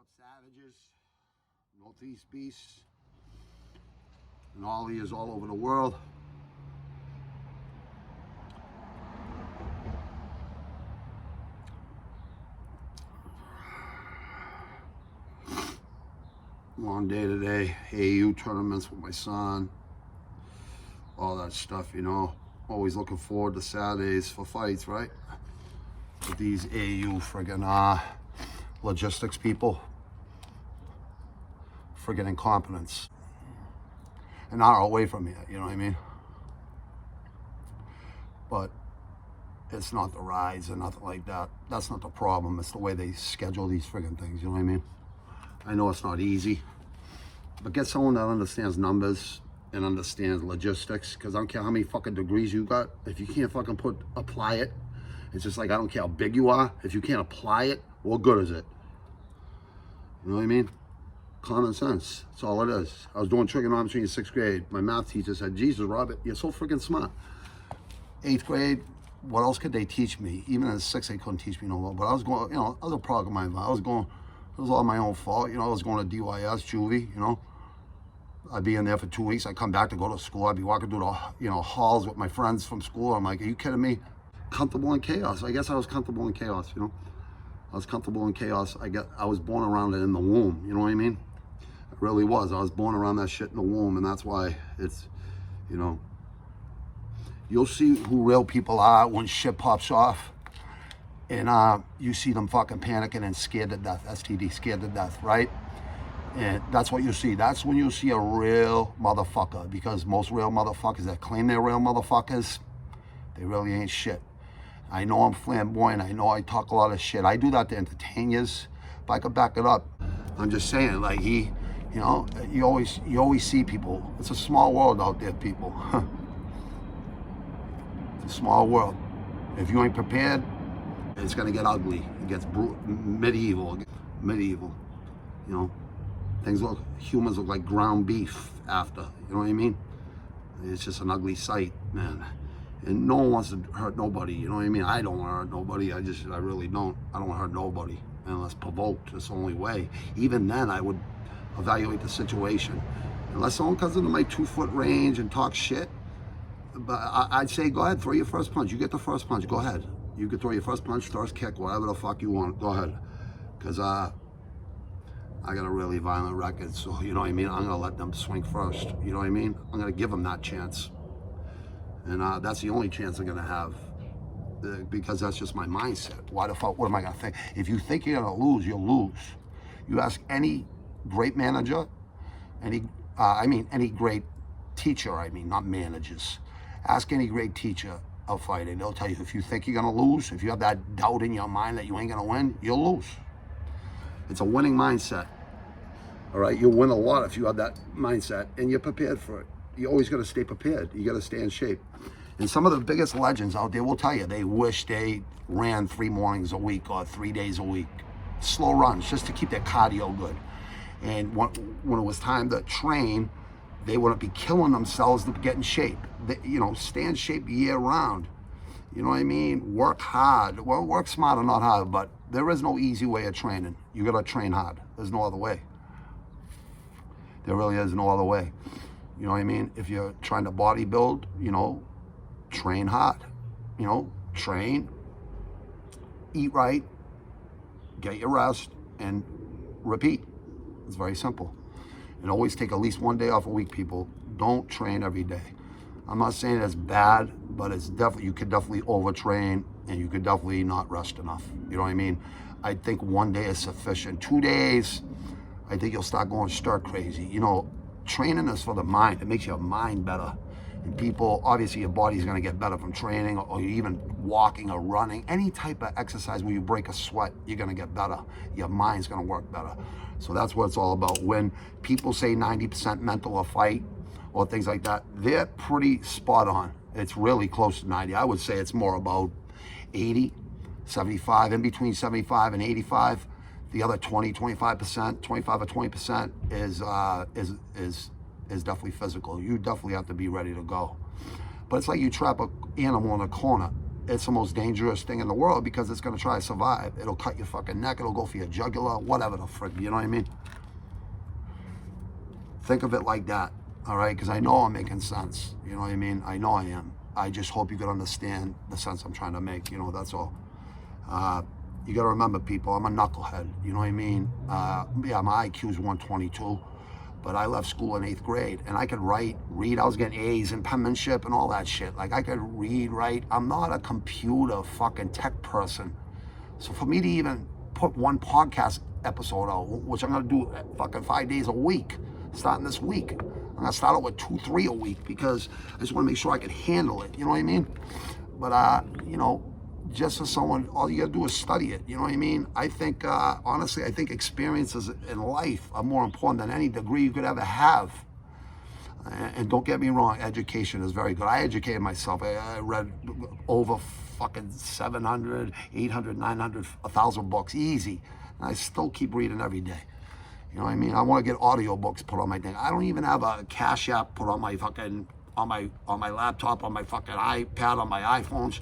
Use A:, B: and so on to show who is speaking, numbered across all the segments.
A: up, savages, Northeast beasts, and all he is all over the world. Long day today, AU tournaments with my son, all that stuff, you know. Always looking forward to Saturdays for fights, right? With these AU friggin' logistics people, friggin' incompetence. An hour away from here, you know what I mean? But it's not the rides and nothing like that. That's not the problem. It's the way they schedule these friggin' things, you know what I mean? I know it's not easy, but get someone that understands numbers and understands logistics, because I don't care how many fucking degrees you got. If you can't fucking apply it, it's just like, I don't care how big you are. If you can't apply it, what good is it? You know what I mean? Common sense. That's all it is. I was doing trigonometry in 6th grade. My math teacher said, Jesus, Robert, you're so freaking smart. 8th grade, what else could they teach me? Even in 6th, they couldn't teach me no more. But I was going, you know, I was a product of my environment. It was all my own fault. You know, I was going to DYS, juvie, you know. I'd be in there for 2 weeks. I'd come back to go to school. I'd be walking through the, you know, halls with my friends from school. I'm like, are you kidding me? Comfortable in chaos. I guess I was comfortable in chaos, you know. I was comfortable in chaos. I was born around it in the womb, you know what I mean? I really was. I was born around that shit in the womb, and that's why it's, you know. You'll see who real people are when shit pops off. And you see them fucking panicking and scared to death, STD, scared to death, right? And that's what you see. That's when you see a real motherfucker, because most real motherfuckers that claim they're real motherfuckers, they really ain't shit. I know I'm flamboyant. I know I talk a lot of shit. I do that to entertain yous, but I could back it up. I'm just saying, like, you know, you always see people. It's a small world out there, people. It's a small world. If you ain't prepared, it's gonna get ugly. It gets medieval, you know. Humans look like ground beef after, you know what I mean? It's just an ugly sight, man. And no one wants to hurt nobody, you know what I mean? I don't want to hurt nobody. I really don't. I don't want to hurt nobody unless provoked. It's the only way. Even then, I would evaluate the situation. Unless someone comes into my 2-foot range and talks shit, but I'd say, go ahead, throw your first punch. You get the first punch, go ahead. You can throw your first punch, first kick, whatever the fuck you want, go ahead. Because I got a really violent record, so you know what I mean? I'm gonna let them swing first, you know what I mean? I'm gonna give them that chance. And that's the only chance I'm gonna have, because that's just my mindset. Why the fuck, what am I gonna think? If you think you're gonna lose, you'll lose. You ask any great manager, any great teacher, not managers. Ask any great teacher of fighting. They'll tell you, if you think you're gonna lose, if you have that doubt in your mind that you ain't gonna win, you'll lose. It's a winning mindset. All right, you'll win a lot if you have that mindset and you're prepared for it. You always gotta stay prepared. You gotta stay in shape. And some of the biggest legends out there will tell you they wish they ran 3 mornings a week or 3 days a week. Slow runs, just to keep their cardio good. And when it was time to train, they wouldn't be killing themselves to get in shape. You know, stay in shape year round. You know what I mean? Work hard. Well, work smart or not hard, but there is no easy way of training. You gotta train hard. There's no other way. There really is no other way. You know what I mean? If you're trying to bodybuild, you know, train hard. You know, train, eat right, get your rest, and repeat. It's very simple. And always take at least 1 day off a week, people. Don't train every day. I'm not saying it's bad, but it's definitely, you could definitely overtrain and you could definitely not rest enough. You know what I mean? I think 1 day is sufficient. 2 days, I think you'll start going stir crazy. You know, training is for the mind. It makes your mind better. And people, obviously your body's gonna get better from training or even walking or running. Any type of exercise where you break a sweat, you're gonna get better. Your mind's gonna work better. So that's what it's all about. When people say 90% mental or fight or things like that, they're pretty spot on. It's really close to 90. I would say it's more about 80, 75, in between 75 and 85. The other 20, 25%, 25 or 20% is definitely physical. You definitely have to be ready to go. But it's like you trap an animal in a corner. it's the most dangerous thing in the world because it's going to try to survive. It'll cut your fucking neck. It'll go for your jugular, whatever the frick. You know what I mean? Think of it like that, all right? Because I know I'm making sense. You know what I mean? I know I am. I just hope you can understand the sense I'm trying to make. You know, that's all. You got to remember, people, I'm a knucklehead. You know what I mean? Yeah, my IQ's 122. But I left school in 8th grade, and I could write, read. I was getting A's in penmanship and all that shit. Like, I could read, write. I'm not a computer fucking tech person. So for me to even put one podcast episode out, which I'm going to do fucking 5 days a week, starting this week. I'm going to start out with 2, 3 a week because I just want to make sure I can handle it. You know what I mean? But, you know, just as someone, all you got to do is study it. You know what I mean? I think, honestly, I think experiences in life are more important than any degree you could ever have. And don't get me wrong, education is very good. I educated myself. I read over fucking 700, 800, 900, 1,000 books, easy. And I still keep reading every day. You know what I mean? I want to get audiobooks put on my thing. I don't even have a Cash App put on my fucking, on my laptop, on my fucking iPad, on my iPhones.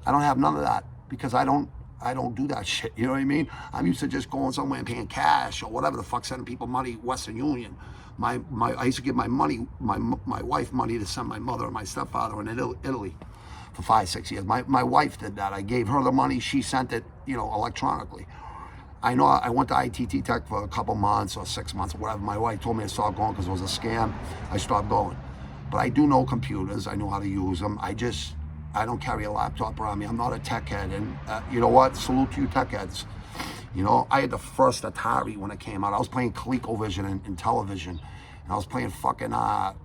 A: I don't have none of that because I don't do that shit. You know what I mean? I'm used to just going somewhere and paying cash or whatever the fuck, sending people money, Western Union. I used to give my wife money to send my mother and my stepfather in Italy for 5, 6 years. My wife did that. I gave her the money. She sent it, you know, electronically. I know I went to ITT Tech for a couple months or 6 months or whatever. My wife told me to stop going because it was a scam. I stopped going. But I do know computers. I know how to use them. I don't carry a laptop around me. I'm not a tech head. And you know what? Salute to you tech heads. You know, I had the first Atari when it came out. I was playing ColecoVision in television. And I was playing fucking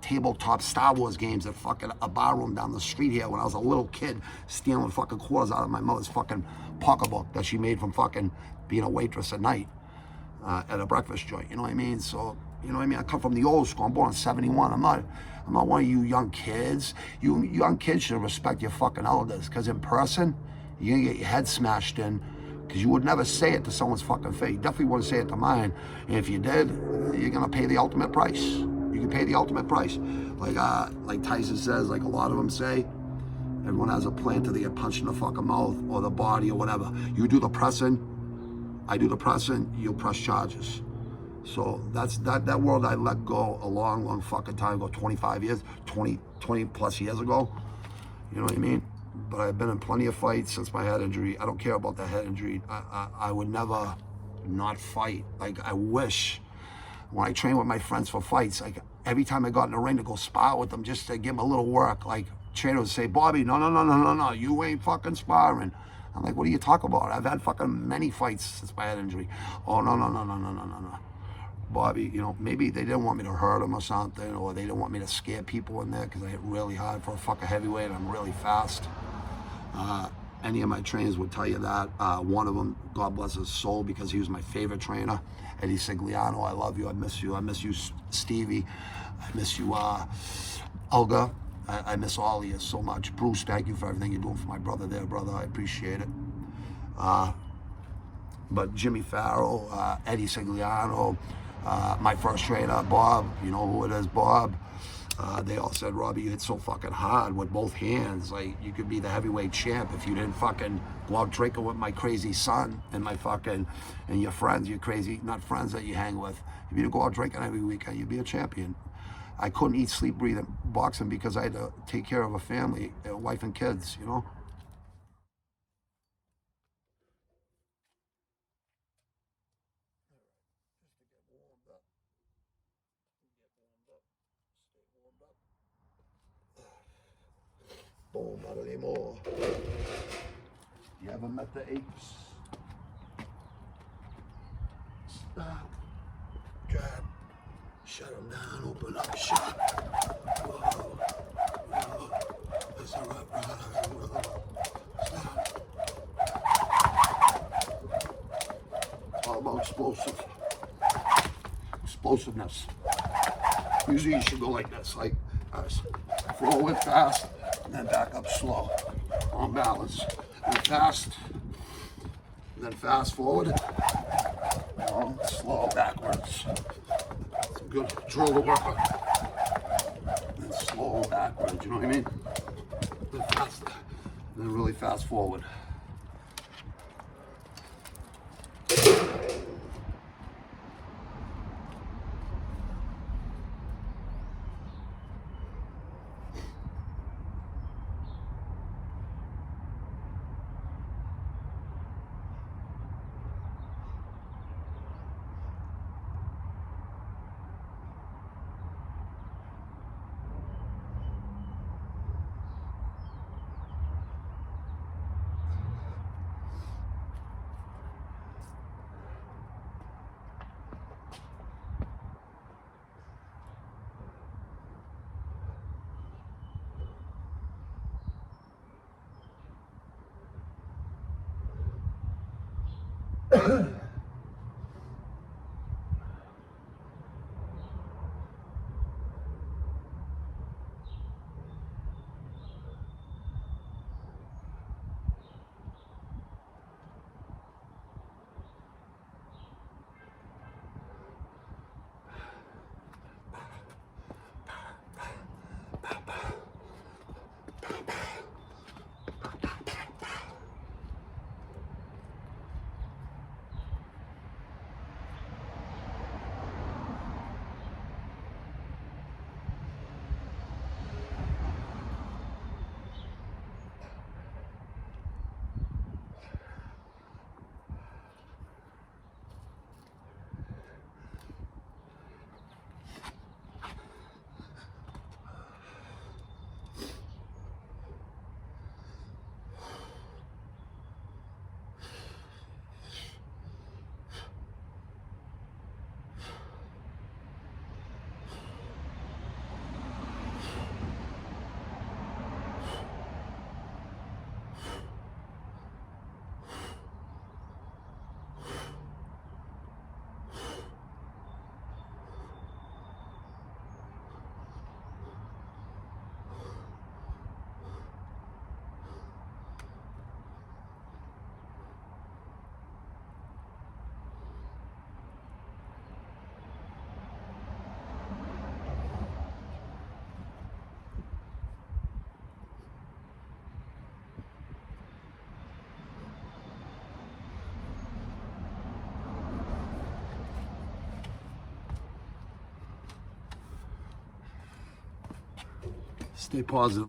A: tabletop Star Wars games at fucking a bar room down the street here when I was a little kid, stealing fucking quarters out of my mother's fucking pocketbook that she made from fucking being a waitress at night at a breakfast joint. You know what I mean? So, you know what I mean? I come from the old school. I'm born in 71. I'm not one of you young kids. You young kids should respect your fucking elders, because in person, you're gonna get your head smashed in, because you would never say it to someone's fucking face. You definitely wouldn't say it to mine. And if you did, you're gonna pay the ultimate price. You can pay the ultimate price. Like Tyson says, like a lot of them say, everyone has a plan till they get punched in the fucking mouth or the body or whatever. You do the pressing, I do the pressing, you'll press charges. So that's that world I let go a long fucking time ago, 25 years, 20 plus years ago. You know what I mean? But I've been in plenty of fights since my head injury. I don't care about the head injury. I would never not fight. Like, I wish when I train with my friends for fights, like every time I got in the ring to go spar with them, just to give them a little work, like trainer would say, Bobby, no, you ain't fucking sparring. I'm like, what are you talking about? I've had fucking many fights since my head injury. Oh, no. Bobby, you know, maybe they didn't want me to hurt him or something, or they didn't want me to scare people in there because I hit really hard for a fucking heavyweight and I'm really fast. Any of my trainers would tell you that. One of them, God bless his soul, because he was my favorite trainer, Eddie Sigliano. I love you. I miss you. I miss you, Stevie. I miss you, Olga. I miss all of you so much. Bruce, thank you for everything you're doing for my brother there, brother. I appreciate it. But Jimmy Farrell, Eddie Sigliano, my first trainer, Bob, you know who it is, Bob. They all said, Robbie, you hit so fucking hard with both hands. Like, you could be the heavyweight champ if you didn't fucking go out drinking with my crazy son and and your friends, your crazy, not friends that you hang with. If you didn't go out drinking every weekend, you'd be a champion. I couldn't eat, sleep, breathe, and boxing because I had to take care of a family, a wife and kids, you know? Boom, not anymore. You ever met the apes? Stop. Grab. Shut them down, open up shop. Whoa. That's all right, brother. Stop. All about explosiveness. Usually you should go like this, like forward fast, and then back up slow, on balance. And fast, and then fast forward, slow backwards. It's a good drill to work on. And slow backwards, you know what I mean? Then fast, Then really fast forward. Stay positive.